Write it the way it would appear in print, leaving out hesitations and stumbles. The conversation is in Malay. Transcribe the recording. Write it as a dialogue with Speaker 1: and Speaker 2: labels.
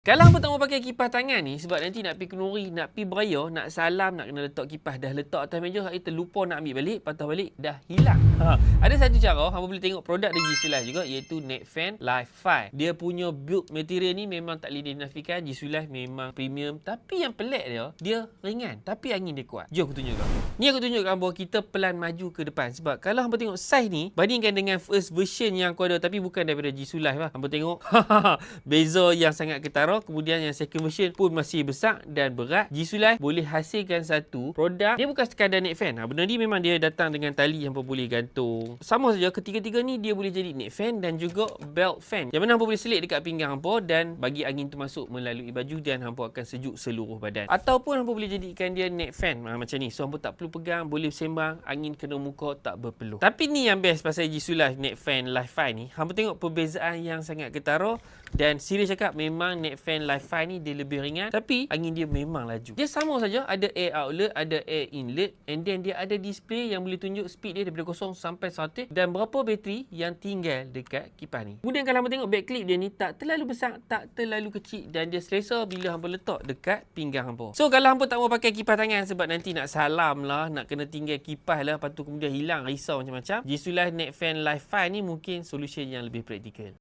Speaker 1: Kalau hampa tak mau pakai kipas tangan ni, sebab nanti nak pergi kenduri, nak pergi beraya, nak salam, nak kena letak kipas, dah letak atas meja, hari terlupa nak ambil balik, patah balik, dah hilang. Ada satu cara, hampa boleh tengok produk dari G-Sulife juga, iaitu Netfan Live 5. Dia punya build material ni memang tak boleh dinafikan. G-Sulife memang premium, tapi yang pelik dia ringan, tapi angin dia kuat. Jom aku tunjukkan. Ni aku tunjukkan bahawa kita pelan maju ke depan. Sebab kalau hampa tengok saiz ni, bandingkan dengan first version yang aku ada, tapi bukan daripada G-Sulife lah. Hampa tengok, beza yang sangat ketara. Kemudian yang second version pun masih besar dan berat. G-Sulife boleh hasilkan satu produk. Dia bukan sekadar neck fan. Benda ni memang dia datang dengan tali yang hampa boleh gantung. Sama saja, ketiga-tiga ni dia boleh jadi neck fan dan juga belt fan. Yang mana hampa boleh selit dekat pinggang hampa dan bagi angin tu masuk melalui baju dan hampa akan sejuk seluruh badan. Ataupun hampa boleh jadikan dia neck fan macam ni. So hampa tak perlu pegang, boleh sembang, angin kena muka tak berpeluh. Tapi ni yang best pasal G-Sulife Neck Fan Live 5 ni. Hampa tengok perbezaan yang sangat ketara dan serius cakap memang Neck Fan Live 5 ni dia lebih ringan tapi angin dia memang laju. Dia sama saja, ada air outlet, ada air inlet, and then dia ada display yang boleh tunjuk speed dia daripada 0 sampai 100 dan berapa bateri yang tinggal dekat kipas ni. Kemudian kalau hampa tengok back clip dia ni tak terlalu besar, tak terlalu kecil dan dia selesa bila hampa letak dekat pinggang hampa. So kalau hampa tak mau pakai kipas tangan sebab nanti nak salam lah, nak kena tinggal kipas lah, lepas tu kemudian hilang, risau macam-macam, G-Sulife Neck Fan Live 5 ni mungkin solution yang lebih praktikal.